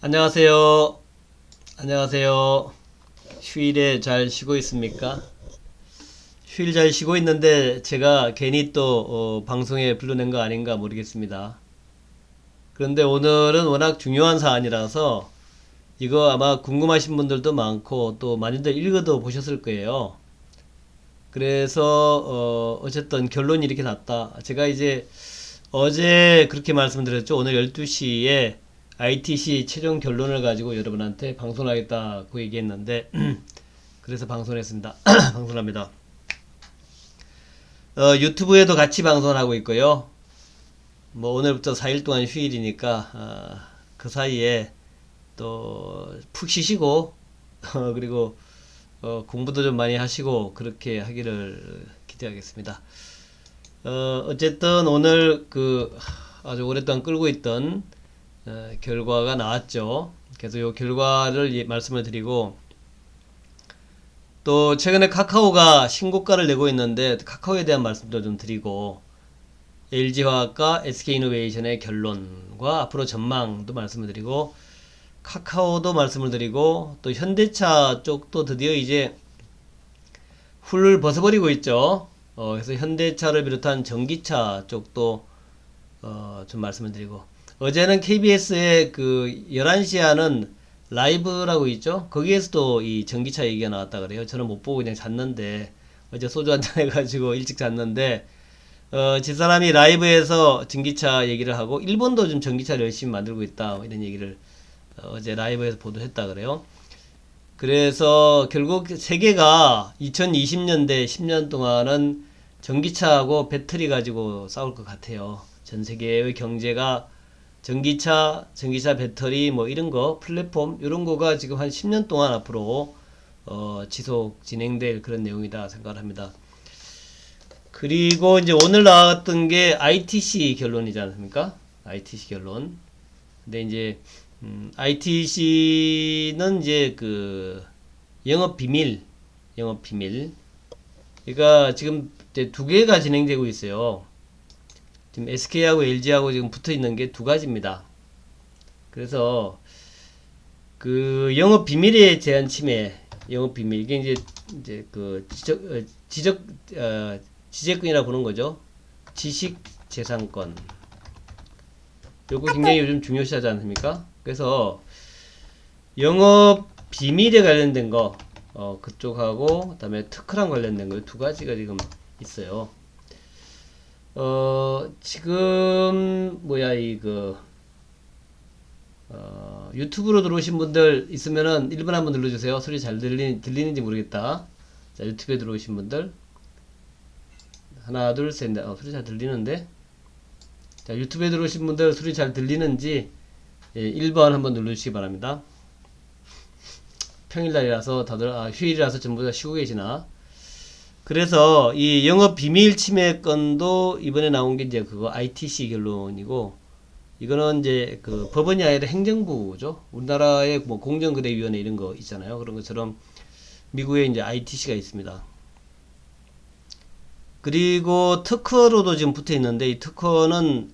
안녕하세요. 안녕하세요. 휴일에 잘 쉬고 있습니까? 휴일 잘 쉬고 있는데 제가 괜히 또 방송에 불러낸 거 아닌가 모르겠습니다. 그런데 오늘은 워낙 중요한 사안이라서 이거 아마 궁금하신 분들도 많고 또 많이들 읽어도 보셨을 거예요. 그래서 어쨌든 결론이 이렇게 났다. 제가 이제 어제 그렇게 말씀드렸죠. 오늘 12시에 ITC 최종 결론을 가지고 여러분한테 방송하겠다고 얘기했는데 그래서 방송을 했습니다. 방송합니다. 유튜브에도 같이 방송하고 있고요. 뭐 오늘부터 4일 동안 휴일이니까 그 사이에 또 푹 쉬시고 그리고 공부도 좀 많이 하시고 그렇게 하기를 기대하겠습니다. 어쨌든 오늘 그 아주 오랫동안 끌고 있던 결과가 나왔죠. 그래서 이 결과를 말씀을 드리고 또 최근에 카카오가 신고가를 내고 있는데 카카오에 대한 말씀도 좀 드리고 LG화학과 SK이노베이션의 결론과 앞으로 전망도 말씀을 드리고 카카오도 말씀을 드리고 또 현대차 쪽도 드디어 이제 훌을 벗어버리고 있죠. 그래서 현대차를 비롯한 전기차 쪽도 좀 말씀을 드리고 어제는 KBS의 그 11시에 하는 라이브라고 있죠. 거기에서도 이 전기차 얘기가 나왔다 그래요. 저는 못 보고 그냥 잤는데 어제 소주 한잔 해가지고 일찍 잤는데 집사람이 라이브에서 전기차 얘기를 하고 일본도 좀 전기차를 열심히 만들고 있다 이런 얘기를 어제 라이브에서 보도했다 그래요. 그래서 결국 세계가 2020년대 10년 동안은 전기차하고 배터리 가지고 싸울 것 같아요. 전 세계의 경제가 전기차 배터리 뭐 이런 거 플랫폼 이런 거가 지금 한 10년 동안 앞으로 지속 진행될 그런 내용이다 생각을 합니다. 그리고 이제 오늘 나왔던 게 ITC 결론이지 않습니까? ITC 결론. 근데 이제 ITC는 이제 그 영업 비밀. 그러니까 지금 이제 두 개가 진행되고 있어요. 지금 SK하고 LG하고 지금 붙어 있는 게 두 가지입니다. 그래서 그 영업 비밀에 대한 침해, 영업 비밀 이게 이제 그 지적권이라고 보는 거죠. 지식 재산권. 요거 굉장히 요즘 중요시하지 않습니까? 그래서 영업 비밀에 관련된 거, 그쪽하고 그다음에 특허랑 관련된 거 두 가지가 지금 있어요. 지금 뭐야 이거 유튜브로 들어오신 분들 있으면은 1번 한번 눌러주세요. 소리 잘 들리는지 모르겠다. 자, 유튜브에 들어오신 분들 하나 둘 셋 넷. 소리 잘 들리는데. 자, 유튜브에 들어오신 분들 소리 잘 들리는지 1번 한번 눌러주시기 바랍니다. 평일날이라서 다들 휴일이라서 전부 다 쉬고 계시나. 그래서 이 영업 비밀 침해 건도 이번에 나온 게 이제 그거 ITC 결론이고 이거는 이제 그 법원이 아니라 행정부죠. 우리나라의 뭐 공정거래위원회 이런 거 있잖아요. 그런 것처럼 미국에 이제 ITC가 있습니다. 그리고 특허로도 지금 붙어 있는데 이 특허는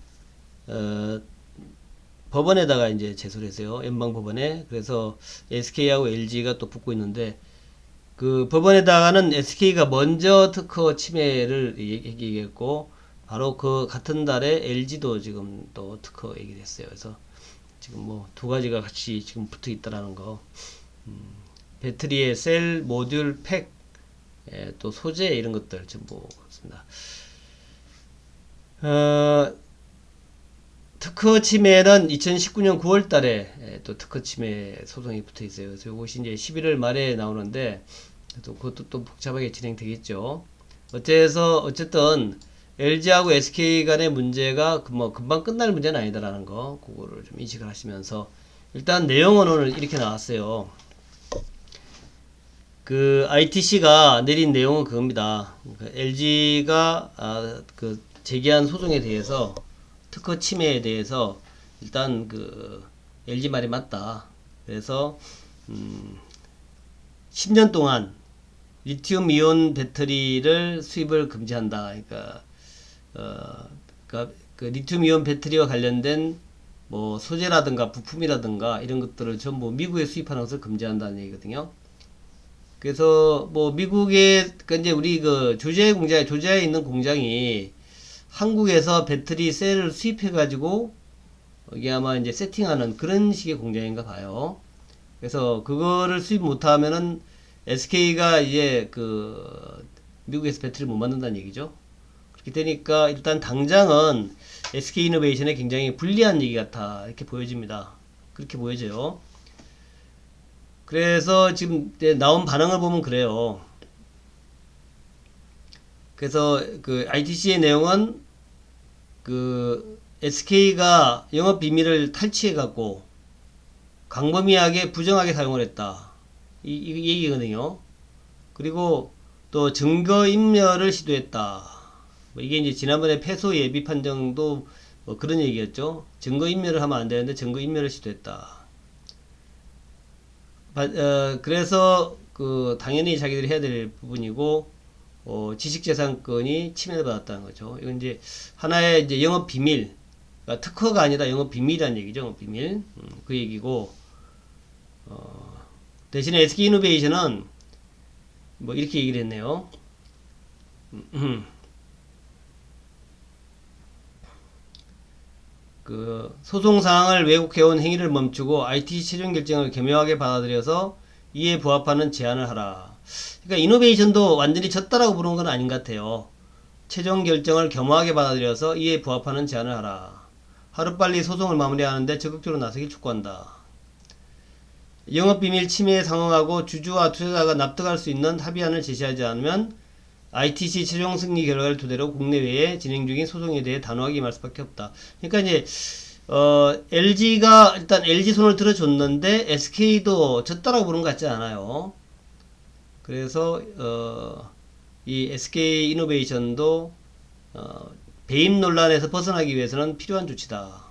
법원에다가 이제 제소를 했어요. 연방법원에. 그래서 SK하고 LG가 또 붙고 있는데 그 법원에다가는 SK가 먼저 특허 침해를 얘기했고 바로 그 같은 달에 LG도 지금 또 특허 얘기를 했어요. 그래서 지금 뭐 두 가지가 같이 지금 붙어 있다라는 거. 배터리의 셀, 모듈, 팩, 또 소재 이런 것들 전부 그렇습니다. 특허 침해는 2019년 9월 달에 또 특허 침해 소송이 붙어 있어요. 그래서 이것이 이제 11월 말에 나오는데 또 그것도 또 복잡하게 진행되겠죠. 어쨌든 LG하고 SK 간의 문제가 뭐 금방 끝날 문제는 아니다라는 거 그거를 좀 인식을 하시면서 일단 내용은 오늘 이렇게 나왔어요. 그 ITC가 내린 내용은 그겁니다. LG가 그 제기한 소송에 대해서 특허 침해에 대해서 일단 그 LG 말이 맞다. 그래서 10년 동안 리튬 이온 배터리를 수입을 금지한다. 그러니까 그 리튬 이온 배터리와 관련된 뭐 소재라든가 부품이라든가 이런 것들을 전부 미국에 수입하는 것을 금지한다는 얘기거든요. 그래서 뭐 미국에 이제 우리 그 조지아에 있는 공장이 한국에서 배터리 셀을 수입해 가지고 이게 아마 이제 세팅하는 그런 식의 공장인가 봐요. 그래서 그거를 수입 못하면은 SK가 이제 그 미국에서 배터리 못 만든다는 얘기죠. 그렇게 되니까 일단 당장은 SK 이노베이션에 굉장히 불리한 얘기 같아 이렇게 보여집니다. 그렇게 보여져요. 그래서 지금 나온 반응을 보면 그래요. 그래서 그 ITC의 내용은 그 SK가 영업 비밀을 탈취해 갖고 광범위하게 부정하게 사용을 했다. 이 얘기거든요. 그리고 또 증거인멸을 시도했다. 뭐 이게 이제 지난번에 패소 예비 판정도 뭐 그런 얘기였죠. 증거인멸을 하면 안 되는데 증거인멸을 시도했다. 그래서 그 당연히 자기들이 해야 될 부분이고 지식재산권이 침해를 받았다는 거죠. 이건 이제 하나의 이제 영업 비밀, 그러니까 특허가 아니라 영업 비밀이라는 얘기죠. 영업 비밀. 그 얘기고 대신에 SK 이노베이션은 뭐 이렇게 얘기를 했네요. 그 소송 사항을 왜곡해온 행위를 멈추고 ITC 최종 결정을 겸허하게 받아들여서 이에 부합하는 제안을 하라. 그러니까 이노베이션도 완전히 졌다라고 부르는 건 아닌 것 같아요. 최종 결정을 겸허하게 받아들여서 이에 부합하는 제안을 하라. 하루빨리 소송을 마무리하는데 적극적으로 나서길 촉구한다. 영업비밀 침해에 상응하고 주주와 투자자가 납득할 수 있는 합의안을 제시하지 않으면 ITC 최종 승리 결과를 토대로 국내외에 진행 중인 소송에 대해 단호하게 임할 수밖에 없다. 그러니까 이제 LG가 일단 LG 손을 들어줬는데 SK도 졌다라고 부르는 것 같지 않아요. 그래서 이 SK 이노베이션도 배임 논란에서 벗어나기 위해서는 필요한 조치다.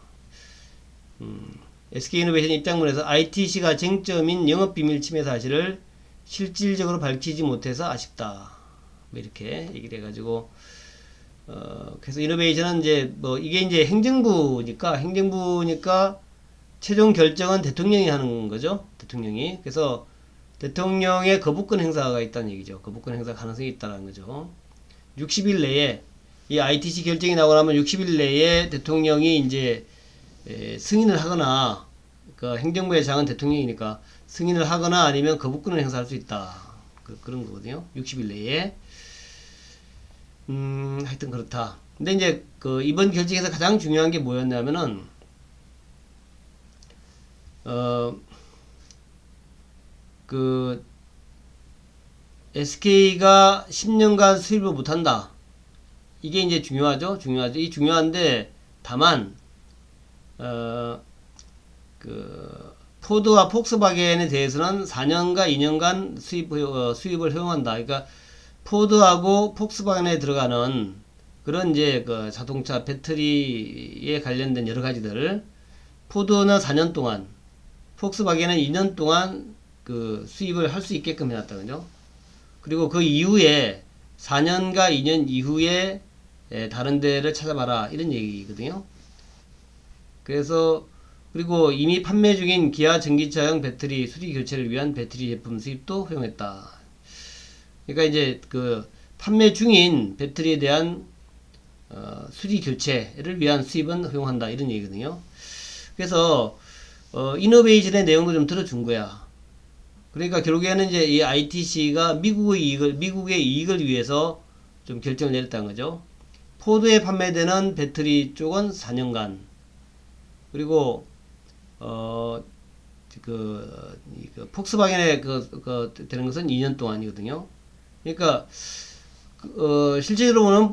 SK 이노베이션 입장문에서 ITC가 쟁점인 영업비밀 침해 사실을 실질적으로 밝히지 못해서 아쉽다. 뭐 이렇게 얘기를 해가지고 그래서 이노베이션은 이제 뭐 이게 이제 행정부니까 최종 결정은 대통령이 하는 거죠. 대통령이. 그래서 대통령의 거부권 행사가 있다는 얘기죠. 거부권 행사 가능성이 있다는 거죠. 60일 내에 이 ITC 결정이 나고 나면 60일 내에 대통령이 이제 승인을 하거나 그 행정부의 장은 대통령이니까 승인을 하거나 아니면 거부권을 행사할 수 있다. 그런 거거든요. 60일 내에. 하여튼 그렇다. 근데 이제 그 이번 결정에서 가장 중요한 게 뭐였냐면은 그 SK가 10년간 수입을 못한다. 이게 이제 중요하죠. 이 중요한데 다만 그 포드와 폭스바겐에 대해서는 4년과 2년간 수입을 허용한다. 그러니까 포드하고 폭스바겐에 들어가는 그런 이제 그 자동차 배터리에 관련된 여러 가지들 포드는 4년 동안 폭스바겐은 2년 동안 그 수입을 할 수 있게끔 해놨다. 그죠? 그리고 그 이후에 4년과 2년 이후에 다른 데를 찾아봐라. 이런 얘기거든요. 그래서 그리고 이미 판매 중인 기아 전기차용 배터리 수리 교체를 위한 배터리 제품 수입도 허용했다. 그러니까 이제 그 판매 중인 배터리에 대한 수리 교체를 위한 수입은 허용한다. 이런 얘기거든요. 그래서 이노베이션의 내용도 좀 들어준 거야. 그러니까 결국에는 이제 이 ITC가 미국의 이익을 위해서 좀 결정을 내렸다는 거죠. 포드에 판매되는 배터리 쪽은 4년간, 그리고 폭스바겐에 되는 것은 2년 동안이거든요. 그러니까 실제로는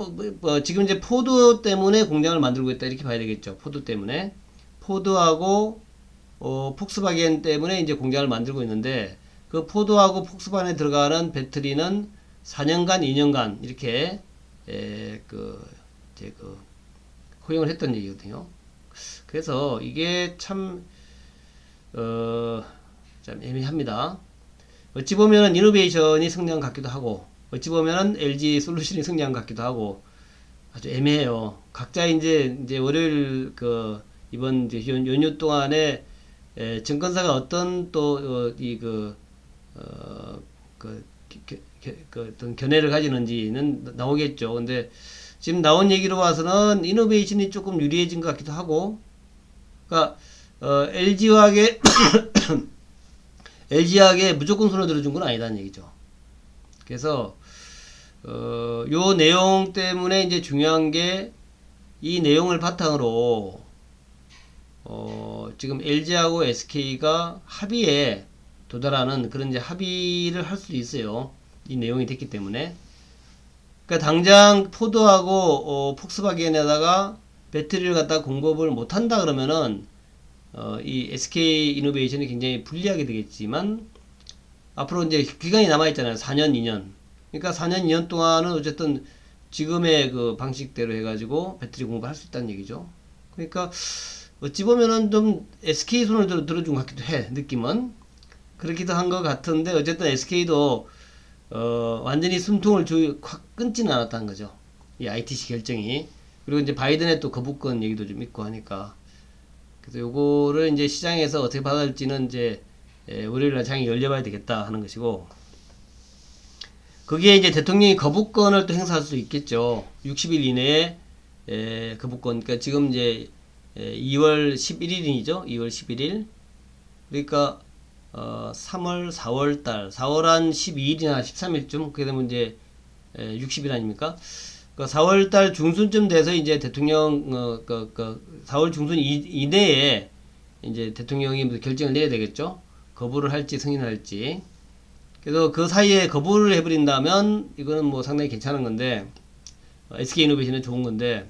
지금 이제 포드 때문에 공장을 만들고 있다 이렇게 봐야 되겠죠. 포드 때문에 포드하고 폭스바겐 때문에 이제 공장을 만들고 있는데 그 포드하고 폭스바겐에 들어가는 배터리는 4년간, 2년간 이렇게 허용을 했던 얘기거든요. 그래서 이게 참 애매합니다. 어찌 보면은 이노베이션이 승리한 것 같기도 하고, 어찌 보면은 LG 솔루션이 승리한 것 같기도 하고, 아주 애매해요. 각자 이제 월요일 이번 이제 연휴 동안에 증권사가 어떤 또 어떤 견해를 가지는지는 나오겠죠. 근데 지금 나온 얘기로 봐서는 이노베이션이 조금 유리해진 것 같기도 하고, 그러니까 LG화학에 LG화학에 무조건 손을 들어준 건 아니다는 얘기죠. 그래서 요 내용 때문에 이제 중요한 게, 이 내용을 바탕으로 지금 LG하고 SK가 합의에 도달하는 그런 이제 합의를 할 수도 있어요. 이 내용이 됐기 때문에. 그러니까 당장 포드하고 폭스바겐에다가 배터리를 갖다 공급을 못한다 그러면은 이 SK 이노베이션이 굉장히 불리하게 되겠지만, 앞으로 이제 기간이 남아있잖아요. 4년, 2년. 그러니까 4년, 2년 동안은 어쨌든 지금의 그 방식대로 해가지고 배터리 공급을 할 수 있다는 얘기죠. 그러니까 어찌 보면은 좀 SK 손을 들어준 것 같기도 해, 느낌은. 그렇기도 한 것 같은데, 어쨌든 SK도 완전히 숨통을 확 끊지는 않았다는 거죠. 이 ITC 결정이. 그리고 이제 바이든의 또 거부권 얘기도 좀 있고 하니까. 그래서 요거를 이제 시장에서 어떻게 받아들일지는 이제 월요일날 장이 열려봐야 되겠다 하는 것이고, 그게 이제 대통령이 거부권을 또 행사할 수 있겠죠. 60일 이내에 거부권. 그러니까 지금 이제 2월 11일이죠. 2월 11일. 그러니까 3월, 4월 달, 4월 한 12일이나 13일쯤, 그게 되면 이제 60일 아닙니까? 그러니까 4월 달 중순쯤 돼서 이제 대통령, 4월 중순 이내에 이제 대통령이 결정을 내야 되겠죠? 거부를 할지 승인을 할지. 그래서 그 사이에 거부를 해버린다면, 이거는 뭐 상당히 괜찮은 건데, SK이노베이션은 좋은 건데,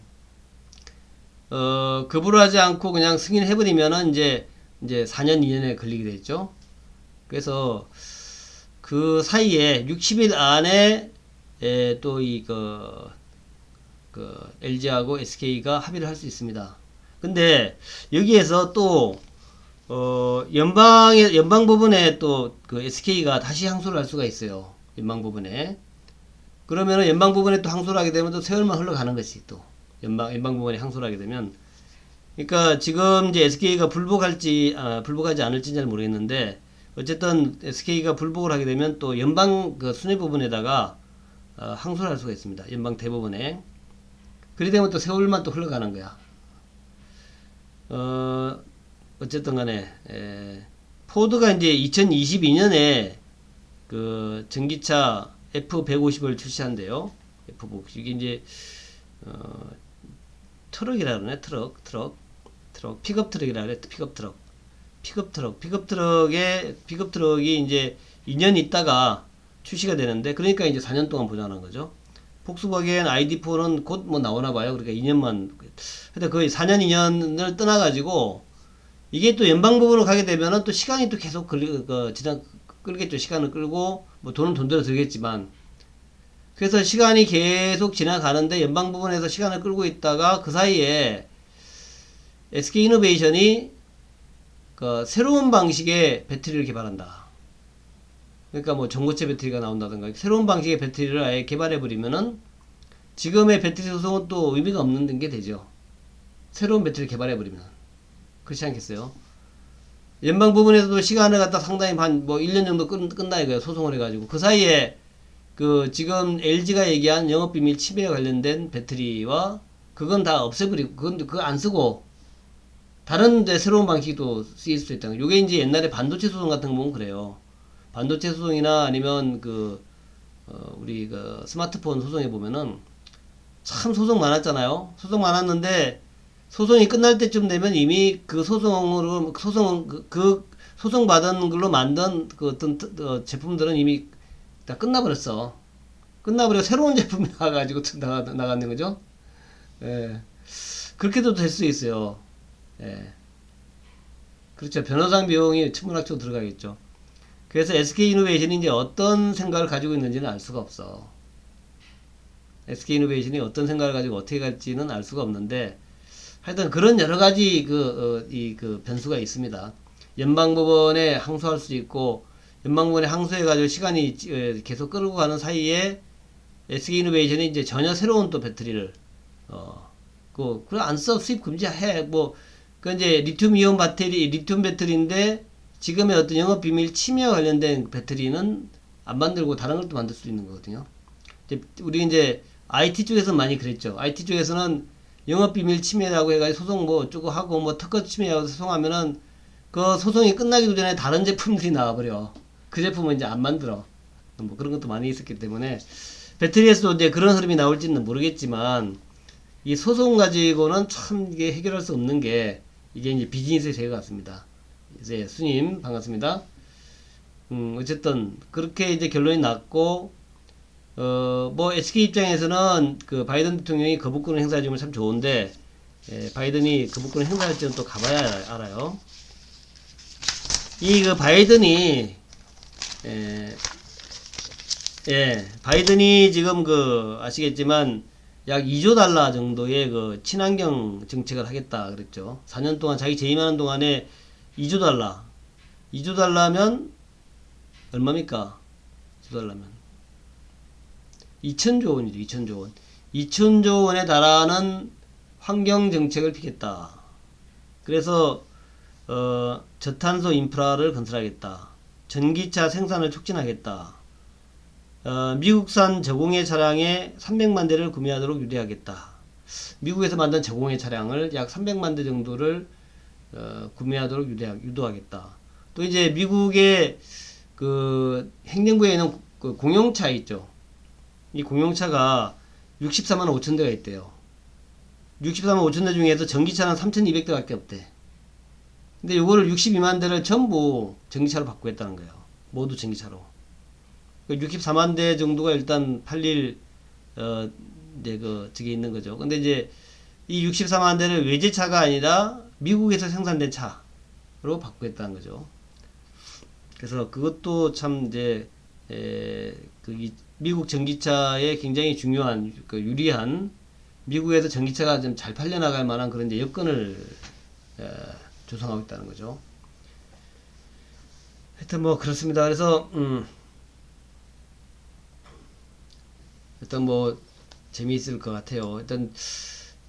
거부를 하지 않고 그냥 승인해버리면은 이제 4년, 2년에 걸리게 되겠죠? 그래서 그 사이에 60일 안에 또 LG하고 SK가 합의를 할 수 있습니다. 근데 여기에서 또 연방법원에 또 그 SK가 다시 항소를 할 수가 있어요. 연방법원에. 그러면은 연방법원에 또 항소를 하게 되면 또 세월만 흘러가는 것이, 또 연방법원에 항소를 하게 되면, 그러니까 지금 이제 SK가 불복하지 않을지는 잘 모르겠는데, 어쨌든 SK가 불복을 하게 되면 또 연방 그 수뇌부분에다가 항소를 할 수가 있습니다. 연방 대법원에. 그리 되면 또 세월만 또 흘러가는 거야. 어쨌든 간에 포드가 이제 2022년에 그 전기차 F150을 출시한대요. F150. 이게 이제 트럭이라 그러네. 트럭. 픽업 트럭이라 그래. 픽업 트럭이 이제 2년 있다가 출시가 되는데, 그러니까 이제 4년 동안 보장하는 거죠. 폭스바겐 ID4는 곧 뭐 나오나 봐요. 그러니까 2년만. 근데 거의 4년, 2년을 떠나가지고, 이게 또 연방법원으로 가게 되면은 또 시간이 또 계속 끌겠죠. 시간을 끌고, 뭐 돈은 돈대로 들겠지만. 그래서 시간이 계속 지나가는데, 연방법원에서 시간을 끌고 있다가 그 사이에 SK이노베이션이 새로운 방식의 배터리를 개발한다. 그러니까 뭐 전고체 배터리가 나온다든가 새로운 방식의 배터리를 아예 개발해버리면은 지금의 배터리 소송은 또 의미가 없는 게 되죠. 새로운 배터리를 개발해버리면. 그렇지 않겠어요? 연방법원에서도 시간을 갖다 상당히 뭐 1년 정도 끝나 이거예요. 소송을 해가지고. 그 사이에 지금 LG가 얘기한 영업비밀 침해에 관련된 배터리와 그건 다 없애버리고, 그거 안 쓰고 다른데 새로운 방식도 쓰일 수 있다는 거. 요게 이제 옛날에 반도체 소송 같은 거 보면 그래요. 반도체 소송이나 아니면 우리 스마트폰 소송에 보면은 참 소송 많았잖아요. 소송 많았는데 소송이 끝날 때쯤 되면 이미 그 소송 받은 걸로 만든 어떤 제품들은 이미 다 끝나버렸어. 끝나버리고 새로운 제품이 나와가지고 나가는 거죠. 예. 그렇게도 될 수 있어요. 예. 그렇죠. 변호사 비용이 천문학적으로 들어가겠죠. 그래서 SK이노베이션이 이제 어떤 생각을 가지고 있는지는 알 수가 없어. SK이노베이션이 어떤 생각을 가지고 어떻게 갈지는 알 수가 없는데, 하여튼 그런 여러 가지 변수가 있습니다. 연방법원에 항소할 수 있고, 연방법원에 항소해가지고 시간이 계속 끌고 가는 사이에 SK이노베이션이 이제 전혀 새로운 또 배터리를, 그래 안 써, 수입 금지해, 뭐, 그 이제 리튬 이온 배터리, 리튬 배터리인데 지금의 어떤 영업 비밀 침해와 관련된 배터리는 안 만들고 다른 걸 또 만들 수 있는 거거든요. 우리 이제 IT 쪽에서는 많이 그랬죠. IT 쪽에서는 영업 비밀 침해라고 해가지고 소송 뭐 어쩌고 하고 뭐 특허 침해라고 소송하면은 그 소송이 끝나기도 전에 다른 제품들이 나와버려. 그 제품은 이제 안 만들어. 뭐 그런 것도 많이 있었기 때문에 배터리에서도 이제 그런 흐름이 나올지는 모르겠지만 이 소송 가지고는 참 이게 해결할 수 없는 게 이게 이제 비즈니스의 세계 같습니다. 이제 수님 반갑습니다. 어쨌든 그렇게 이제 결론이 났고 뭐 SK 입장에서는 그 바이든 대통령이 거부권을 행사해주면 참 좋은데 바이든이 거부권을 행사할지는 또 가봐야 알아요. 이 그 바이든이 바이든이 지금 그 아시겠지만 약 2조 달러 정도의 그 친환경 정책을 하겠다 그랬죠. 4년 동안 자기 재임하는 동안에 2조 달러. 2조 달러면 얼마입니까? 2조 달러면 2천조 원이죠. 2천조 원. 2천조 원에 달하는 환경 정책을 피겠다. 그래서 저탄소 인프라를 건설하겠다. 전기차 생산을 촉진하겠다. 미국산 저공해 차량의 300만 대를 구매하도록 유도하겠다. 미국에서 만든 저공해 차량을 약 300만 대 정도를 구매하도록 유도하겠다. 또 이제 미국의 그 행정부에 있는 그 공용차 있죠. 이 공용차가 64만 5천 대가 있대요. 64만 5천 대 중에서 전기차는 3,200대 밖에 없대. 근데 요거를 62만 대를 전부 전기차로 바꾸겠다는 거예요. 모두 전기차로. 64만 대 정도가 일단 팔릴 이제 그 저게 있는 거죠. 근데 이제 이 64만 대를 외제차가 아니라 미국에서 생산된 차로 바꾸겠다는 거죠. 그래서 그것도 참 이제 미국 전기차에 굉장히 중요한 그 유리한 미국에서 전기차가 좀 잘 팔려나갈 만한 그런 이제 여건을 조성하고 있다는 거죠. 하여튼 뭐 그렇습니다. 그래서 일단 뭐 재미있을 것 같아요. 일단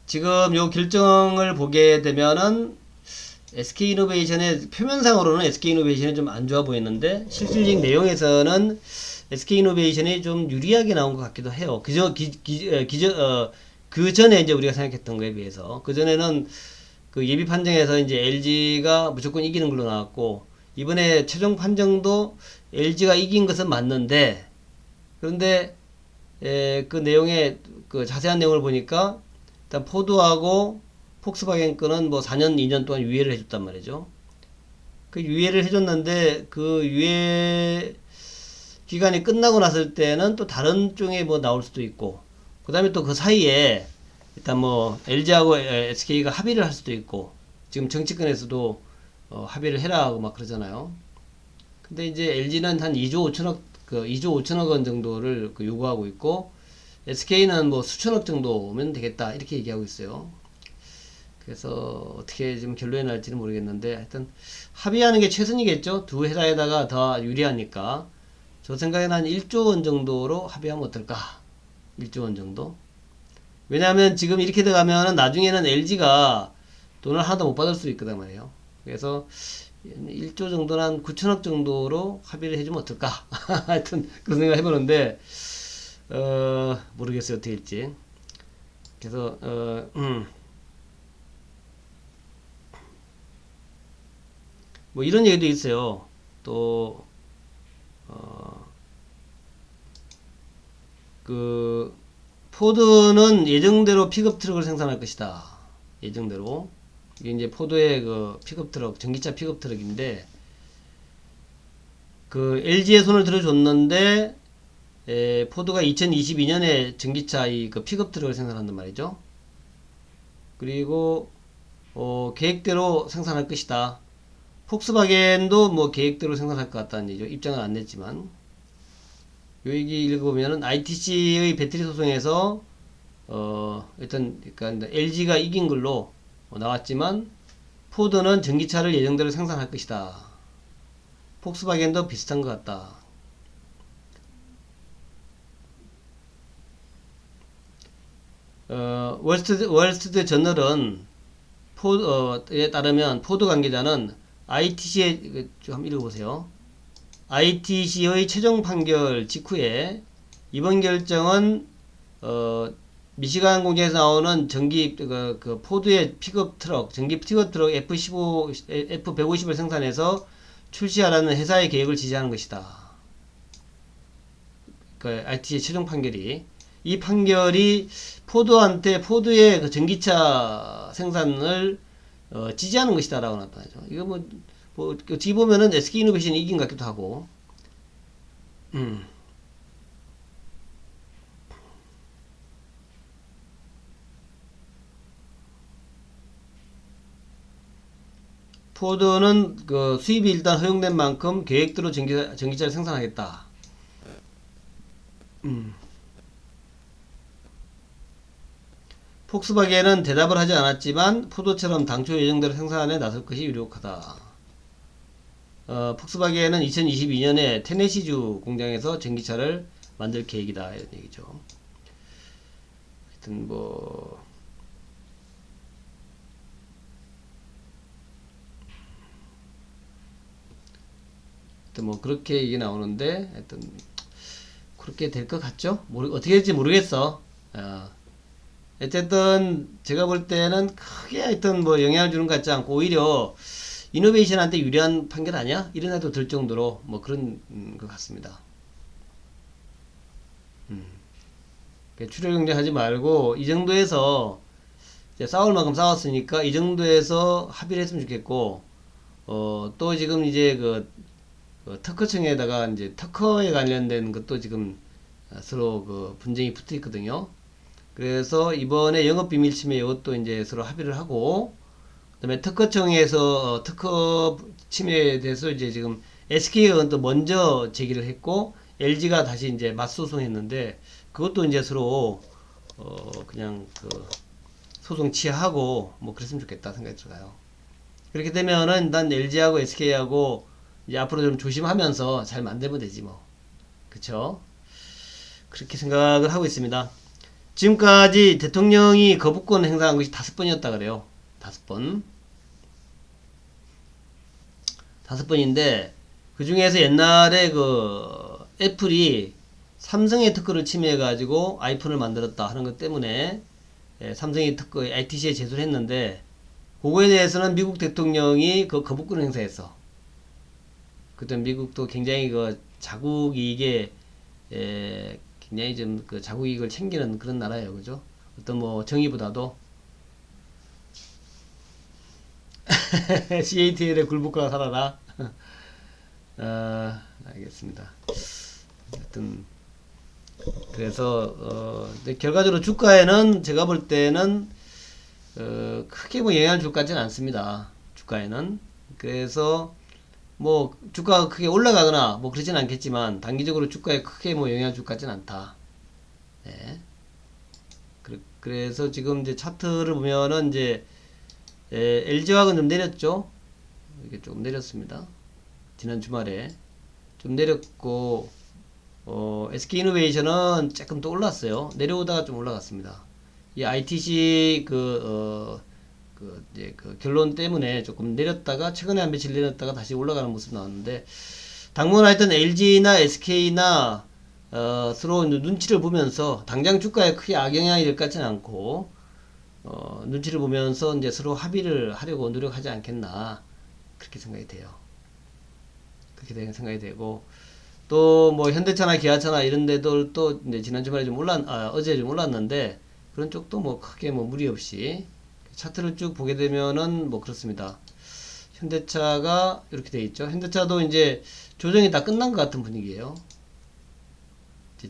지금 요 결정을 보게 되면은 SK이노베이션의 표면상으로는 SK이노베이션이 좀 안 좋아 보였는데 실질적 내용에서는 SK이노베이션이 좀 유리하게 나온 것 같기도 해요. 그 전에 이제 우리가 생각했던 거에 비해서 그 전에는 그 예비 판정에서 이제 LG가 무조건 이기는 걸로 나왔고 이번에 최종 판정도 LG가 이긴 것은 맞는데 그런데 그 내용의 그 자세한 내용을 보니까 일단 포드하고 폭스바겐 거는 뭐 4년, 2년 동안 유예를 해줬단 말이죠. 그 유예를 해줬는데 그 유예 기간이 끝나고 났을 때는 또 다른 쪽에 뭐 나올 수도 있고 그 다음에 또 그 사이에 일단 뭐 LG하고 SK가 합의를 할 수도 있고 지금 정치권에서도 합의를 해라 하고 막 그러잖아요. 근데 이제 LG는 한 2조 5천억 그 2조 5천억 원 정도를 그 요구하고 있고 SK는 뭐 수천억 정도면 되겠다 이렇게 얘기하고 있어요. 그래서 어떻게 지금 결론이 날지는 모르겠는데 하여튼 합의하는 게 최선이겠죠. 두 회사에다가 더 유리하니까 저 생각에는 한 1조 원 정도로 합의하면 어떨까. 1조 원 정도. 왜냐하면 지금 이렇게 들어가면 나중에는 LG가 돈을 하나도 못 받을 수 있거든 말이에요. 그래서 1조 정도는 한 9천억 정도로 합의를 해주면 어떨까. 하여튼 그런 생각 해보는데 모르겠어요 어떻게 될지. 그래서 뭐 이런 얘기도 있어요. 또 그 포드는 예정대로 픽업 트럭을 생산할 것이다. 예정대로. 이게 이제 포드의 그 픽업 트럭, 전기차 픽업 트럭인데, 그 LG에 손을 들어줬는데, 포드가 2022년에 전기차 그 픽업 트럭을 생산한단 말이죠. 그리고, 계획대로 생산할 것이다. 폭스바겐도 뭐 계획대로 생산할 것 같다는 얘기죠. 입장은 안 냈지만. 요 얘기 읽어보면은 ITC의 배터리 소송에서 일단 그러니까 LG가 이긴 걸로 나왔지만 포드는 전기차를 예정대로 생산할 것이다. 폭스바겐도 비슷한 것 같다. 월스트리트 저널은 에 따르면 포드 관계자는 ITC의 좀 한번 읽어보세요. ITC의 최종 판결 직후에 이번 결정은 미시간 공장에서 나오는 전기 그 포드의 픽업 트럭, 전기 픽업 트럭 F150을 생산해서 출시하라는 회사의 계획을 지지하는 것이다. 그 ITC의 최종 판결이 이 판결이 포드의 그 전기차 생산을 지지하는 것이다라고 나타나죠. 이거 뭐 어떻게 보면은 SK 이노베이션이 이긴 것 같기도 하고. 포드는 그 수입이 일단 허용된 만큼 계획대로 전기차를 생산하겠다. 폭스바겐은 대답을 하지 않았지만 포드처럼 당초 예정대로 생산에 나설 것이 유력하다. 폭스바겐은 2022년에 테네시주 공장에서 전기차를 만들 계획이다 이런 얘기죠. 하여튼 뭐 그렇게 얘기 나오는데 하여튼 그렇게 될 것 같죠? 어떻게 될지 모르겠어. 어쨌든 제가 볼 때는 크게 하여튼 뭐 영향을 주는 것 같지 않고 오히려 이노베이션한테 유리한 판결 아니야? 이런 생각도 들 정도로 뭐 그런 것 같습니다. 출혈 경쟁하지 말고 이 정도에서 이제 싸울 만큼 싸웠으니까 이 정도에서 합의를 했으면 좋겠고 또 지금 이제 그 특허청에다가 이제 특허에 관련된 것도 지금 서로 그 분쟁이 붙어 있거든요. 그래서 이번에 영업비밀 침해 이것도 이제 서로 합의를 하고, 그 다음에 특허청에서 특허 침해에 대해서 이제 지금 SK가 또 먼저 제기를 했고, LG가 다시 이제 맞소송했는데, 그것도 이제 서로, 그냥 그 소송 취하하고, 뭐 그랬으면 좋겠다 생각이 들어요. 그렇게 되면은 난 LG하고 SK하고 이제 앞으로 좀 조심하면서 잘 만들면 되지 뭐. 그쵸? 그렇게 생각을 하고 있습니다. 지금까지 대통령이 거부권 행사한 것이 5번이었다 그래요. 5번. 5번인데, 그 중에서 옛날에 그 애플이 삼성의 특허를 침해해가지고 아이폰을 만들었다 하는 것 때문에 삼성의 특허 ITC에 제소를 했는데, 그거에 대해서는 미국 대통령이 그 거부권을 행사했어. 그때 미국도 굉장히 그 자국 이익에 굉장히 좀 그 자국 이익을 챙기는 그런 나라예요, 그죠? 어떤 뭐 정의보다도 CATL의 굴복과 살아라. 알겠습니다. 하여튼 그래서 결과적으로 주가에는 제가 볼 때는 크게 뭐 영향을 줄 것 같지는 않습니다. 주가에는. 그래서 뭐 주가가 크게 올라가거나 뭐 그러진 않겠지만 단기적으로 주가에 크게 뭐 영향을 줄 것 같지는 않다. 네. 그래서 지금 이제 차트를 보면은 이제 LG화학은 좀 내렸죠. 이게 조금 내렸습니다. 지난 주말에 좀 내렸고 SK이노베이션은 조금 또 올랐어요. 내려오다가 좀 올라갔습니다. 이 ITC 이제 그 결론 때문에 조금 내렸다가 최근에 한 며칠 내렸다가 다시 올라가는 모습 나왔는데 당분 하여튼 LG나 SK나 서로 눈치를 보면서 당장 주가에 크게 악영향이 될 것 같지는 않고 눈치를 보면서 이제 서로 합의를 하려고 노력하지 않겠나 그렇게 생각이 돼요. 그렇게 생각이 되고 또 뭐 현대차나 기아차나 이런 데도 또 이제 지난 주말에 좀 어제 좀 올랐는데 그런 쪽도 뭐 크게 뭐 무리 없이 차트를 쭉 보게 되면은 뭐 그렇습니다. 현대차가 이렇게 돼 있죠. 현대차도 이제 조정이 다 끝난 것 같은 분위기예요.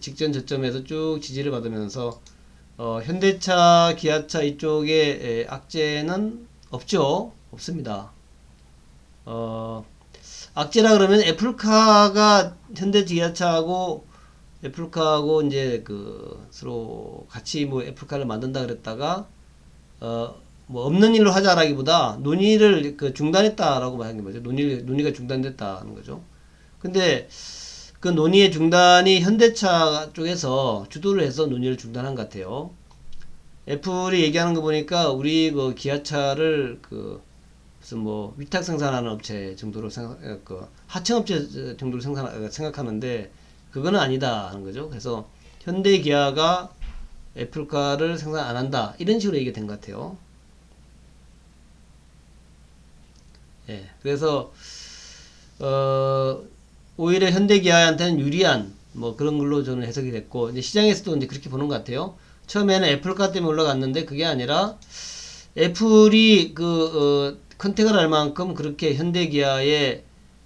직전 저점에서 쭉 지지를 받으면서 현대차, 기아차 이쪽에 악재는 없죠. 없습니다. 악재라 그러면 애플카가 현대 기아차하고 애플카하고 이제 그 서로 같이 뭐 애플카를 만든다 그랬다가 뭐 없는 일로 하자라기보다 논의를 그 중단했다라고 말하는 거죠. 논의가 중단됐다는 거죠. 근데 그 논의의 중단이 현대차 쪽에서 주도를 해서 논의를 중단한 것 같아요. 애플이 얘기하는 거 보니까 우리 그 기아차를 그 무슨 뭐 위탁 생산하는 업체 정도로 그 하청업체 정도로 생각하는데 그거는 아니다 하는 거죠. 그래서 현대 기아가 애플카를 생산 안 한다 이런 식으로 얘기가 된 것 같아요. 예, 그래서 오히려 현대기아한테는 유리한 뭐 그런 걸로 저는 해석이 됐고 이제 시장에서도 이제 그렇게 보는 것 같아요. 처음에는 애플카 때문에 올라갔는데 그게 아니라 애플이 그 컨택을 할 만큼 그렇게 현대기아의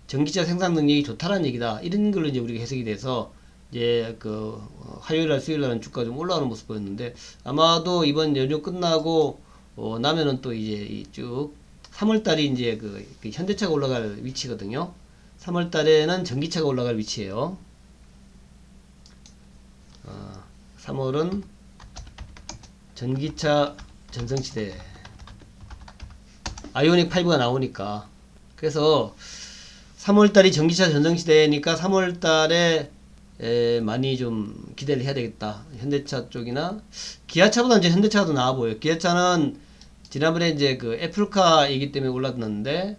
전기차 생산 능력이 좋다라는 얘기다. 이런 걸로 이제 우리가 해석이 돼서 이제 그 화요일날 수요일날은 주가 좀 올라오는 모습 보였는데 아마도 이번 연휴 끝나고 나면은 또 이제 쭉 3월달이 이제 그 현대차가 올라갈 위치거든요. 3월달에는 전기차가 올라갈 위치예요. 3월은 전기차 전성시대 아이오닉 5가 나오니까 그래서 3월달이 전기차 전성시대니까 3월달에 많이 좀 기대를 해야 되겠다. 현대차 쪽이나 기아차보다 이제 현대차가 더 나아 보여요. 기아차는 지난번에 이제 그 애플카이기 때문에 올랐는데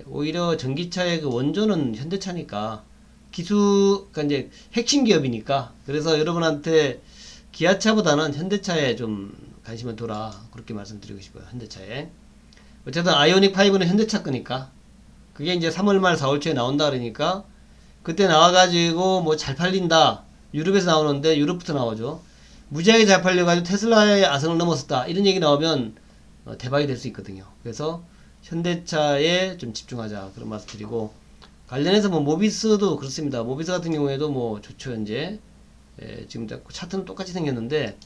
오히려 전기차의 그 원조는 현대차니까 그러니까 이제 핵심 기업이니까 그래서 여러분한테 기아차보다는 현대차에 좀 관심을 둬라 그렇게 말씀드리고 싶어요. 현대차에 어쨌든 아이오닉 5는 현대차 거니까 그게 이제 3월 말 4월 초에 나온다 그러니까 그때 나와가지고 뭐 잘 팔린다 유럽에서 나오는데 유럽부터 나오죠. 무지하게 잘 팔려가지고 테슬라의 아성을 넘었었다 이런 얘기 나오면 대박이 될 수 있거든요. 그래서 현대차에 좀 집중하자 그런 말씀 드리고 관련해서 뭐 모비스도 그렇습니다. 모비스 같은 경우에도 뭐 좋죠. 현재 지금 차트는 똑같이 생겼는데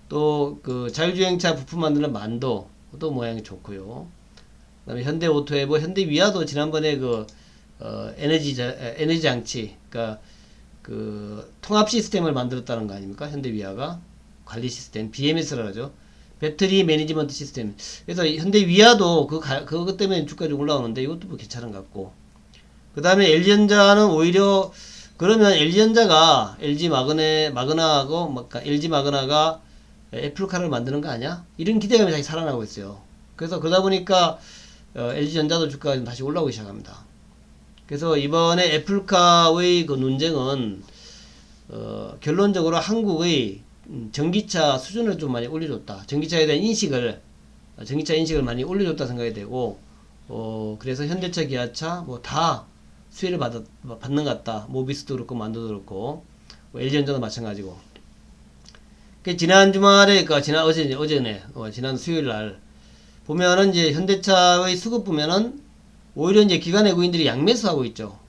또 그 자율주행차 부품 만드는 만도도 모양이 좋고요. 그다음에 현대오토에버, 현대위아도 지난번에 그 에너지 장치, 그러니까 그 통합 시스템을 만들었다는 거 아닙니까? 현대위아가 관리 시스템, BMS라고 하죠. 배터리 매니지먼트 시스템. 그래서 현대위아도 그것 때문에 주가가 좀 올라오는데 이것도 뭐 괜찮은 것 같고. 그 다음에 LG전자는 오히려 그러면 LG전자가 LG 마그나하고 LG 마그나가 애플카를 만드는 거 아니야? 이런 기대감이 다시 살아나고 있어요. 그래서 그러다 보니까 LG전자도 주가가 다시 올라오기 시작합니다. 그래서 이번에 애플카의 그 논쟁은 결론적으로 한국의 전기차 수준을 좀 많이 올려줬다. 전기차 인식을 많이 올려줬다 생각이 되고 그래서 현대차, 기아차 뭐 다 수혜를 받는 것 같다. 모비스도 그렇고 만도도 그렇고 뭐 LG전자도 마찬가지고. 지난 주말에 지난 수요일 날 보면은 이제 현대차의 수급 보면은 오히려 이제 기관 외국인들이 양매수하고 있죠.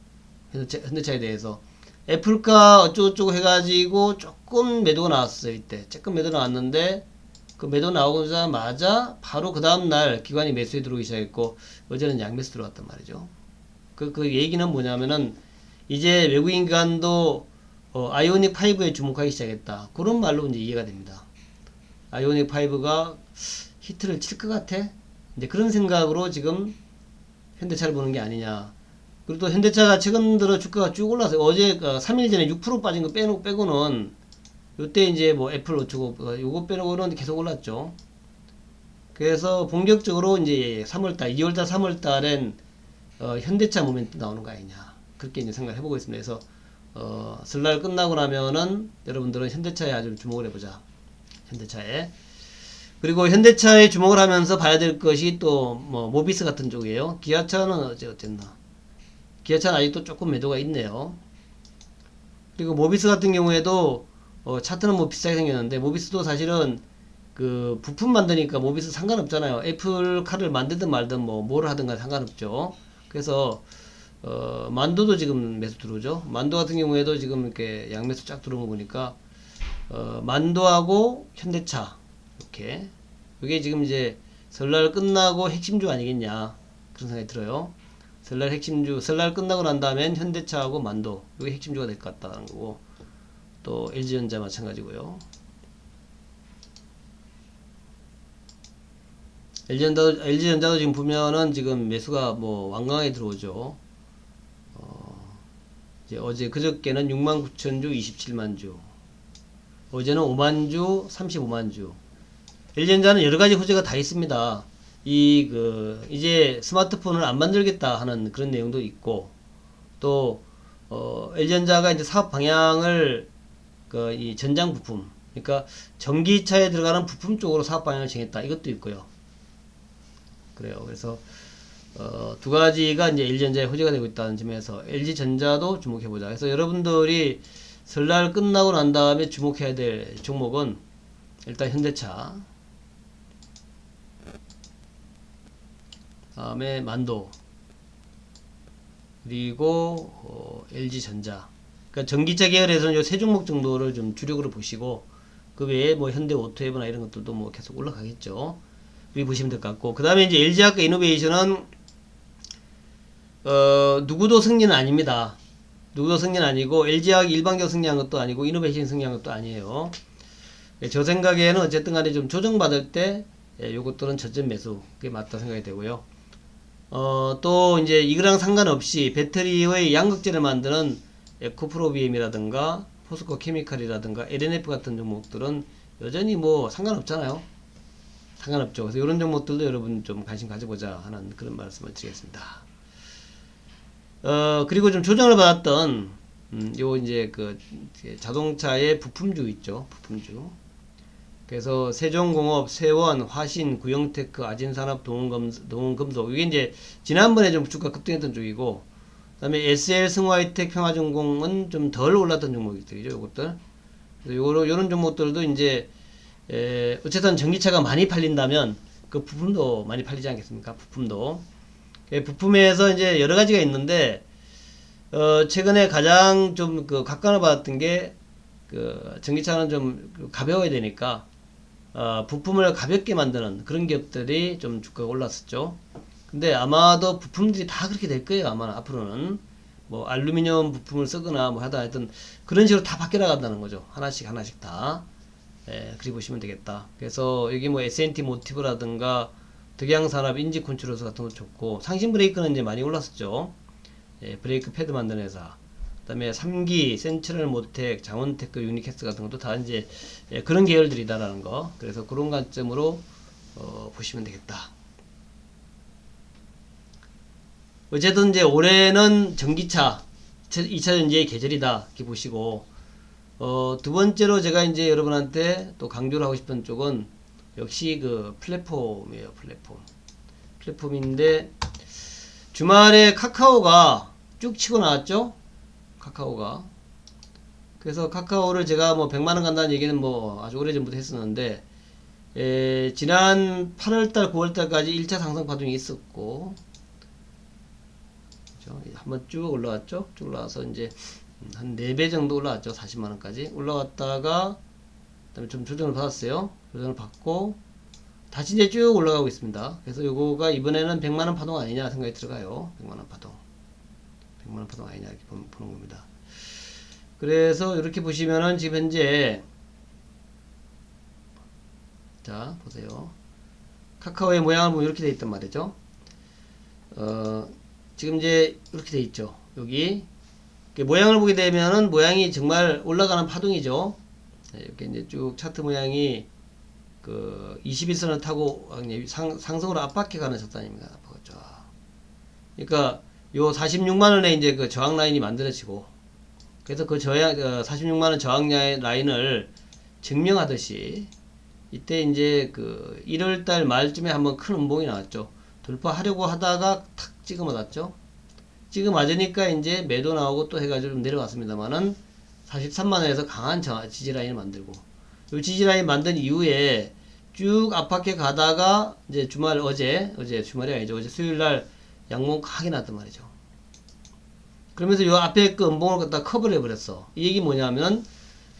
현대차에 대해서 애플카 어쩌고저쩌고 해가지고 조금 매도가 나왔어요. 이때 조금 매도 나왔는데 그 매도 나오자마자 바로 그 다음날 기관이 매수에 들어오기 시작했고 어제는 양매수 들어왔단 말이죠. 그 얘기는 뭐냐면은 이제 외국인 기관도 아이오닉 5에 주목하기 시작했다. 그런 말로 이제 이해가 됩니다. 아이오닉 5가 히트를 칠 것 같아? 이제 그런 생각으로 지금 현대차를 보는 게 아니냐. 그리고 또 현대차가 최근 들어 주가가 쭉 올라서 어제 3일 전에 6% 빠진 거 빼고는 요때 이제 뭐 애플 어쩌고 요거 빼고는 계속 올랐죠. 그래서 본격적으로 이제 3월달, 2월달, 3월달엔 현대차 모멘트 나오는 거 아니냐. 그렇게 이제 생각을 해보고 있습니다. 그래서 설날 끝나고 나면은 여러분들은 현대차에 아주 주목을 해보자. 현대차에. 그리고 현대차에 주목을 하면서 봐야 될 것이 또 뭐 모비스 같은 쪽이에요. 기아차는 어쨌나. 기아차는 아직도 조금 매도가 있네요. 그리고 모비스 같은 경우에도 차트는 뭐 비싸게 생겼는데 모비스도 사실은 그 부품 만드니까 모비스 상관없잖아요. 애플 카를 만들든 말든 뭐를 하든 간 상관없죠. 그래서 만도도 지금 매수 들어오죠. 만도 같은 경우에도 지금 이렇게 양매수 쫙 들어온 거 보니까 만도하고 현대차 이렇게 이게 지금 이제 설날 끝나고 핵심주 아니겠냐 그런 생각이 들어요. 설날 끝나고 난 다음엔 현대차하고 만도 이게 핵심주가 될 것 같다는 거고 또 LG전자 마찬가지고요. LG전자도 지금 보면은 지금 매수가 뭐 완강하게 들어오죠. 이제 어제 그저께는 69,000주 27만 주 어제는 5만 주, 35만 주. LG전자는 여러 가지 호재가 다 있습니다. 이제 스마트폰을 안 만들겠다 하는 그런 내용도 있고, 또, LG전자가 이제 사업 방향을, 이 전장 부품, 그러니까 전기차에 들어가는 부품 쪽으로 사업 방향을 정했다. 이것도 있고요. 그래요. 그래서, 두 가지가 이제 LG전자의 호재가 되고 있다는 점에서 LG전자도 주목해보자. 그래서 여러분들이 설날 끝나고 난 다음에 주목해야 될 종목은 일단 현대차, 다음에 만도, 그리고 LG전자. 그러니까 전기차 계열에서는 요 세 종목 정도를 좀 주력으로 보시고, 그 외에 뭐 현대오토앱이나 이런 것들도 뭐 계속 올라가겠죠. 여기 보시면 될 것 같고, 그 다음에 이제 LG화학과 이노베이션은 누구도 승리는 아닙니다. 누구도 승리는 아니고 LG화학이 일반적으로 승리한 것도 아니고 이노베이션이 승리한 것도 아니에요. 저 생각에는 어쨌든 간에 좀 조정받을 때 요것들은 저점 매수 그게 맞다 생각이 되고요. 또 이제 이거랑 상관없이 배터리의 양극재를 만드는 에코프로비엠이라든가 포스코 케미칼이라든가 LNF 같은 종목들은 여전히 뭐 상관없잖아요. 상관없죠. 그래서 이런 종목들도 여러분 좀 관심 가져보자 하는 그런 말씀을 드리겠습니다. 그리고 좀 조정을 받았던 요 이제 그 자동차의 부품주 있죠. 부품주. 그래서 세종공업, 세원, 화신, 구영테크, 아진산업, 동원금속 이게 이제 지난번에 좀 주가 급등했던 쪽이고, 그다음에 SL, 승화이텍, 평화전공은 좀 덜 올랐던 종목들이죠. 요것들. 요런 종목들도 이제 어쨌든 전기차가 많이 팔린다면 그 부품도 많이 팔리지 않겠습니까? 부품도. 부품에서 이제 여러 가지가 있는데 최근에 가장 좀 각광을 받았던 게 전기차는 좀 가벼워야 되니까 부품을 가볍게 만드는 그런 기업들이 좀 주가가 올랐었죠. 근데 아마도 부품들이 다 그렇게 될 거예요. 아마 앞으로는 뭐 알루미늄 부품을 쓰거나 뭐 하다 하여튼 그런 식으로 다 바뀌어 나간다는 거죠. 하나씩 하나씩 다. 그리 보시면 되겠다. 그래서 여기 뭐 S&T 모티브라든가 덕양산업, 인지콘트롤스 같은 것도 좋고, 상신 브레이크는 이제 많이 올랐었죠. 브레이크 패드 만드는 회사. 그 다음에 3기, 센트럴 모텍, 장원테크, 유니캐스 같은 것도 다 이제 그런 계열들이다라는 거. 그래서 그런 관점으로 보시면 되겠다. 어쨌든 이제 올해는 전기차, 2차 전지의 계절이다. 이렇게 보시고, 두 번째로 제가 이제 여러분한테 또 강조를 하고 싶은 쪽은 역시 그 플랫폼이에요. 플랫폼인데 주말에 카카오가 쭉 치고 나왔죠. 카카오가. 그래서 카카오를 제가 뭐 100만원 간다는 얘기는 뭐 아주 오래전부터 했었는데 지난 8월달 9월달까지 1차 상승 파동이 있었고, 그렇죠? 한번 쭉 올라왔죠. 쭉 올라와서 이제 한 4배 정도 올라왔죠. 40만원까지 올라왔다가 그다음에 좀 조정을 받았어요. 조정을 받고 다시 이제 쭉 올라가고 있습니다. 그래서 요거가 이번에는 100만원 파동 아니냐 생각이 들어가요. 100만원 파동. 100만원 파동 아니냐 이렇게 보는 겁니다. 그래서 이렇게 보시면은 지금 현재 자 보세요. 카카오의 모양을 보면 이렇게 돼 있단 말이죠. 지금 이제 이렇게 돼 있죠. 여기 모양을 보게 되면은 모양이 정말 올라가는 파동이죠. 이렇게 이제 쭉 차트 모양이 그 21선을 타고 상승으로 압박해 가는 차단입니다. 그러니까 요 46만원에 이제 그 저항 라인이 만들어지고, 그래서 그 46만원 저항 라인을 증명하듯이 이때 이제 그 1월달 말쯤에 한번 큰 음봉이 나왔죠. 돌파하려고 하다가 탁 찍어 맞았죠. 찍어 맞으니까 이제 매도 나오고 또 해가지고 좀 내려왔습니다만은 43만원에서 강한 지지 라인을 만들고, 이 지지 라인 만든 이후에 쭉 압박해 가다가 이제 어제 주말이 아니죠. 어제 수요일날 양봉 강하게 났단 말이죠. 그러면서 요 앞에 그 음봉을 갖다 커버를 해버렸어. 이 얘기 뭐냐면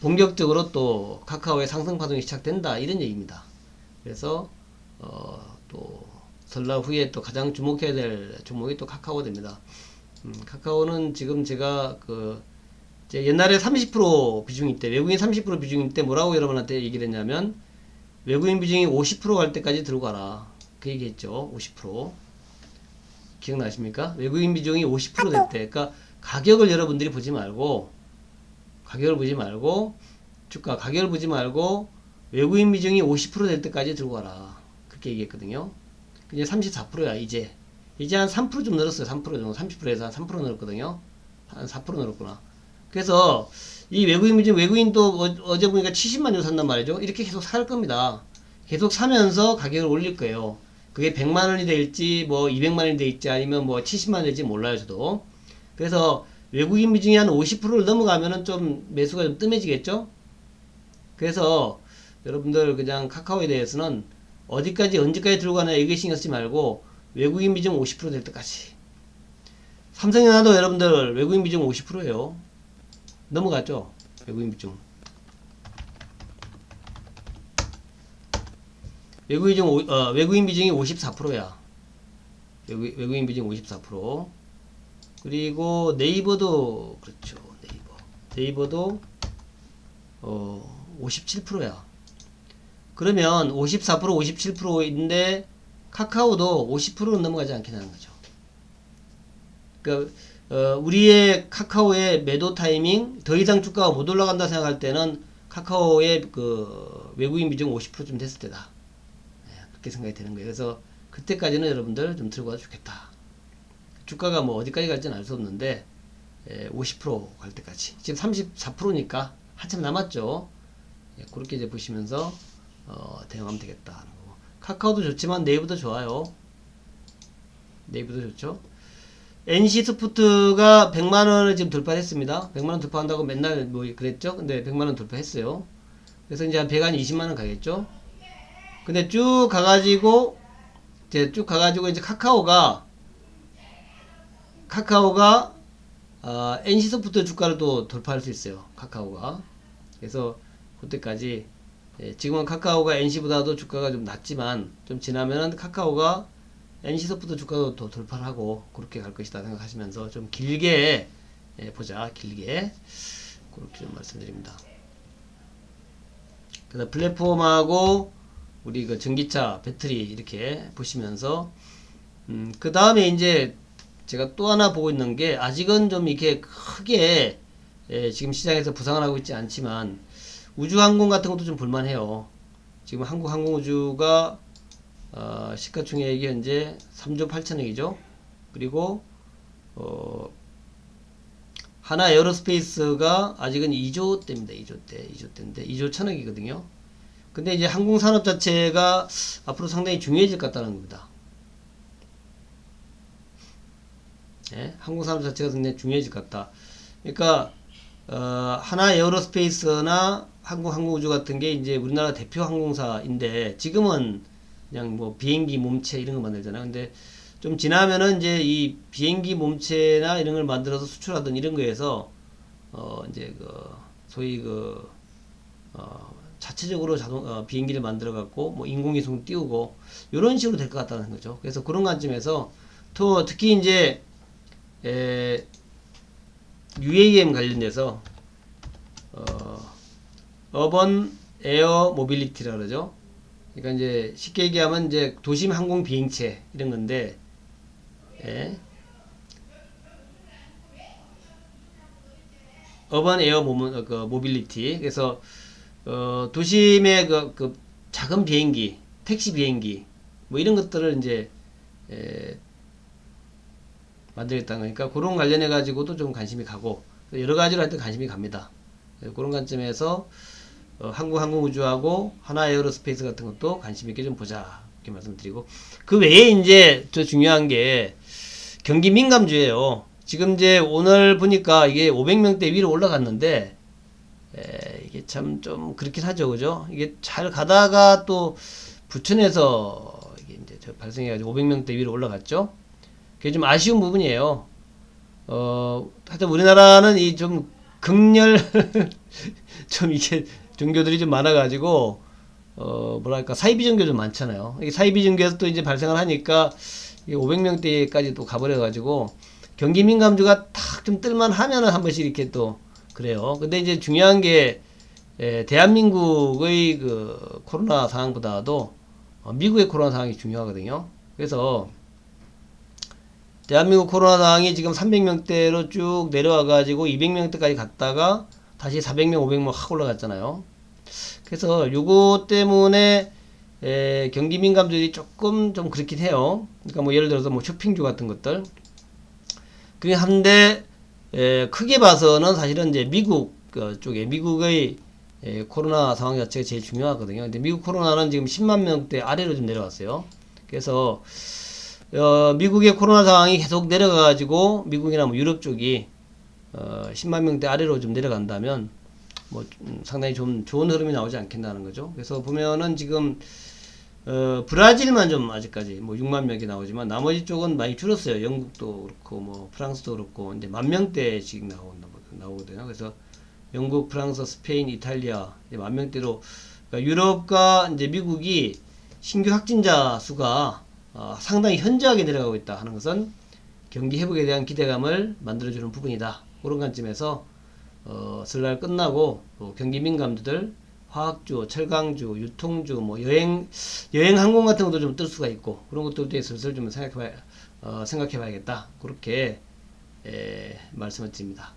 본격적으로 또 카카오의 상승 파동이 시작된다 이런 얘기입니다. 그래서 또 설날 후에 또 가장 주목해야 될 종목이 또 카카오가 됩니다. 카카오는 지금 제가 옛날에 30% 비중일 때, 외국인 30% 비중일 때 뭐라고 여러분한테 얘기를 했냐면, 외국인 비중이 50% 갈 때까지 들고 가라. 그 얘기 했죠. 50%. 기억나십니까? 외국인 비중이 50% 될 때. 그러니까 가격을 여러분들이 보지 말고, 주가 가격을 보지 말고 외국인 비중이 50% 될 때까지 들고 가라. 그렇게 얘기했거든요. 이제 34%야, 이제. 이제 한 3% 좀 늘었어요. 3% 정도. 30%에서 한 3% 늘었거든요. 한 4% 늘었구나. 그래서 이 외국인 비중, 외국인도 어제 보니까 70만 주 샀단 말이죠. 이렇게 계속 살 겁니다. 계속 사면서 가격을 올릴 거예요. 그게 100만 원이 될지, 뭐 200만 원이 될지, 아니면 뭐 70만 원이 될지 몰라요, 저도. 그래서 외국인 비중이 한 50%를 넘어가면은 좀 매수가 좀 뜸해지겠죠? 그래서 여러분들 그냥 카카오에 대해서는 어디까지 언제까지 들고 가나 이게 신경 쓰지 말고 외국인 비중 50%될 때까지. 삼성전자도 여러분들 외국인 비중 50%예요. 넘어갔죠? 외국인 비중. 외국인 비중이 54%야. 외국인 비중 54%. 그리고 네이버도 그렇죠. 네이버도 57%야. 그러면 54%, 57%인데 카카오도 50%는 넘어가지 않겠다는 거죠. 그러니까 우리의 카카오의 매도 타이밍, 더 이상 주가가 못 올라간다 생각할 때는 카카오의 그 외국인 비중 50%쯤 됐을 때다. 그렇게 생각이 되는 거예요. 그래서 그때까지는 여러분들 좀 들고 가도 좋겠다. 주가가 뭐 어디까지 갈지는 알 수 없는데 50% 갈 때까지. 지금 34%니까 한참 남았죠. 그렇게 이제 보시면서 대응하면 되겠다. 카카오도 좋지만 네이버도 좋아요. 네이버도 좋죠. NC소프트가 100만원을 지금 돌파했습니다. 100만원 돌파한다고 맨날 뭐 그랬죠. 근데 100만원 돌파했어요. 그래서 이제 한 120만원 가겠죠. 근데 쭉 가가지고 이제 카카오가 NC소프트 주가를 또 돌파할 수 있어요. 카카오가. 그래서 그때까지 지금은 카카오가 NC보다도 주가가 좀 낮지만 좀 지나면은 카카오가 NC소프트 주가도 더 돌파를 하고 그렇게 갈 것이다 생각하시면서 좀 길게 보자. 길게 그렇게 좀 말씀드립니다. 그래서 플랫폼하고 우리 그 전기차 배터리 이렇게 보시면서 그 다음에 이제 제가 또 하나 보고 있는 게 아직은 좀 이렇게 크게 지금 시장에서 부상을 하고 있지 않지만 우주항공 같은 것도 좀 볼만해요. 지금 한국항공우주가 시가총액이 현재 3조 8천억이죠. 그리고 하나 에어로스페이스가 아직은 2조대입니다. 2조대인데 2조 1천억이거든요. 근데 이제 항공산업 자체가 앞으로 상당히 중요해질 것 같다는 겁니다. 네, 항공산업 자체가 굉장히 중요해질 것 같다. 그러니까 하나 에어로스페이스나 한국항공우주 같은 게 이제 우리나라 대표 항공사인데 지금은 그냥 뭐 비행기 몸체 이런 거 만들잖아요. 근데 좀 지나면은 이제 이 비행기 몸체나 이런 걸 만들어서 수출하던 이런 거에서 이제 그 소위 그 자체적으로 비행기를 만들어 갖고 뭐 인공위성 띄우고 이런 식으로 될 것 같다는 거죠. 그래서 그런 관점에서 또 특히 이제 UAM 관련돼서 어번 에어 모빌리티라 그러죠. 그러니까 이제 쉽게 얘기하면 이제 도심 항공 비행체 이런 건데 어번 에어 모빌리티. 그래서 도심의 그 작은 비행기, 택시 비행기 뭐 이런 것들을 이제 만들겠다는 거니까 그런 관련해 가지고도 좀 관심이 가고 여러 가지로 하여튼 관심이 갑니다. 그런 관점에서 한국항공우주하고 하나에어로스페이스 같은 것도 관심 있게 좀 보자 이렇게 말씀드리고 그 외에 이제 더 중요한 게 경기 민감주예요. 지금 이제 오늘 보니까 이게 500명대 위로 올라갔는데 이게 참 좀 그렇긴 하죠, 그죠? 이게 잘 가다가 또 부천에서 이게 이제 발생해가지고 500명대 위로 올라갔죠. 그게 좀 아쉬운 부분이에요. 하여튼 우리나라는 이 좀 극렬 좀 이게 종교들이 좀 많아가지고 뭐랄까 사이비 종교 좀 많잖아요. 이게 사이비 종교에서 또 이제 발생을 하니까 500명대까지 또 가버려가지고 경기 민감주가 탁 좀 뜰만 하면은 한 번씩 이렇게 또 그래요. 근데 이제 중요한 게 대한민국의 그 코로나 상황보다도 미국의 코로나 상황이 중요하거든요. 그래서 대한민국 코로나 상황이 지금 300명대로 쭉 내려와가지고 200명대까지 갔다가 다시 400명, 500명 확 올라갔잖아요. 그래서 요거 때문에 경기 민감들이 조금 좀 그렇긴 해요. 그러니까 뭐 예를 들어서 뭐 쇼핑주 같은 것들. 그게 한데 크게 봐서는 사실은 이제 미국 쪽에 미국의 코로나 상황 자체가 제일 중요하거든요. 근데 미국 코로나는 지금 10만 명대 아래로 좀 내려왔어요. 그래서 미국의 코로나 상황이 계속 내려가가지고 미국이나 뭐 유럽 쪽이 10만 명대 아래로 좀 내려간다면 뭐 상당히 좀 좋은 흐름이 나오지 않겠다는 거죠. 그래서 보면은 지금 브라질만 좀 아직까지 뭐 6만 명이 나오지만 나머지 쪽은 많이 줄었어요. 영국도 그렇고 뭐 프랑스도 그렇고 이제 만 명대씩 나오거든요. 그래서 영국, 프랑스, 스페인, 이탈리아 만 명대로 그러니까 유럽과 이제 미국이 신규 확진자 수가 상당히 현저하게 내려가고 있다 하는 것은 경기 회복에 대한 기대감을 만들어주는 부분이다. 그런 관점에서 설날 끝나고 경기 민감주들 화학주, 철강주, 유통주, 뭐 여행 항공 같은 것도 좀 뜰 수가 있고 그런 것들에 대해 슬슬 좀 생각해봐야겠다. 그렇게 말씀을 드립니다.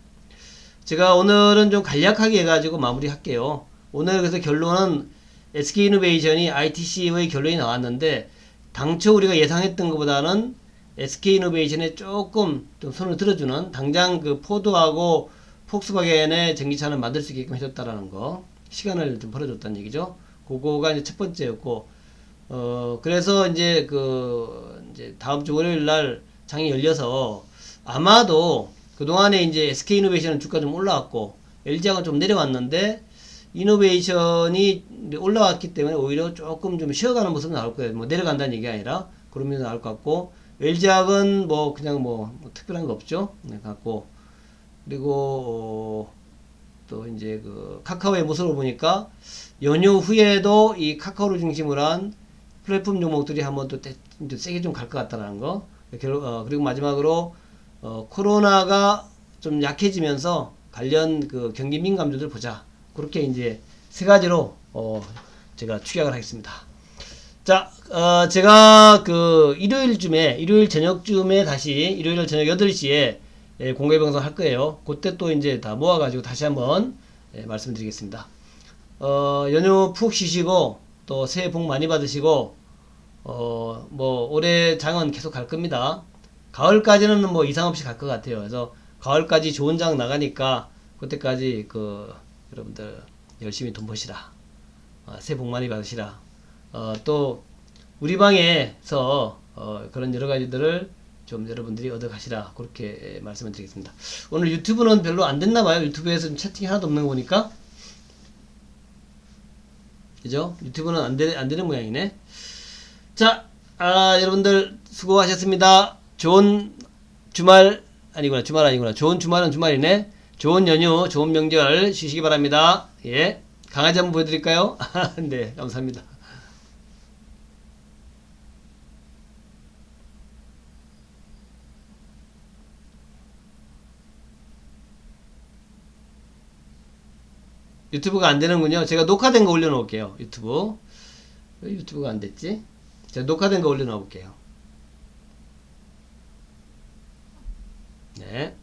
제가 오늘은 좀 간략하게 해가지고 마무리할게요. 오늘 그래서 결론은 SK이노베이션이 ITC의 결론이 나왔는데 당초 우리가 예상했던 것보다는 SK이노베이션에 조금 좀 손을 들어주는 당장 그 포드하고 폭스바겐의 전기차는 만들 수 있게끔 해줬다라는 거 시간을 좀 벌어줬다는 얘기죠. 그거가 이제 첫 번째였고 그래서 이제 이제 다음 주 월요일 날 장이 열려서 아마도 그동안에 이제 SK이노베이션은 주가 좀 올라왔고 LG화가 좀 내려왔는데 이노베이션이 올라왔기 때문에 오히려 조금 좀 쉬어가는 모습이 나올 거예요. 뭐 내려간다는 얘기가 아니라 그런 면이 나올 것 같고 LG화는 뭐 그냥 뭐 특별한 거 없죠. 네, 같고 그리고 또 이제 그 카카오의 모습을 보니까 연휴 후에도 이 카카오를 중심으로 한 플랫폼 종목들이 한번 또 세게 좀 갈 것 같다는 거. 그리고 마지막으로 코로나가 좀 약해지면서 관련 그 경기 민감주들 보자. 그렇게 이제 세 가지로 제가 축약을 하겠습니다. 자, 제가 그 일요일 저녁쯤에 다시 일요일 저녁 8시에 공개 방송 할 거예요. 그때 또 이제 다 모아가지고 다시 한번 말씀드리겠습니다. 연휴 푹 쉬시고 또 새해 복 많이 받으시고 뭐 올해 장은 계속 갈 겁니다. 가을까지는 뭐 이상 없이 갈 것 같아요. 그래서 가을까지 좋은 장 나가니까 그때까지 여러분들 열심히 돈 버시라. 새해 복 많이 받으시라. 또 우리 방에서 그런 여러 가지들을 좀 여러분들이 얻어 가시라. 그렇게 말씀을 드리겠습니다. 오늘 유튜브는 별로 안 됐나 봐요. 유튜브에서 좀 채팅이 하나도 없는 거 보니까. 그죠? 유튜브는 안 되는 모양이네. 자, 여러분들 수고하셨습니다. 좋은 주말 아니구나. 좋은 주말은 주말이네. 좋은 연휴, 좋은 명절 쉬시기 바랍니다. 예. 강아지 한번 보여드릴까요? 네, 감사합니다. 유튜브가 안 되는군요. 제가 녹화된 거 올려놓을게요. 왜 유튜브가 안 됐지? 제가 녹화된 거 올려놓을게요. 네.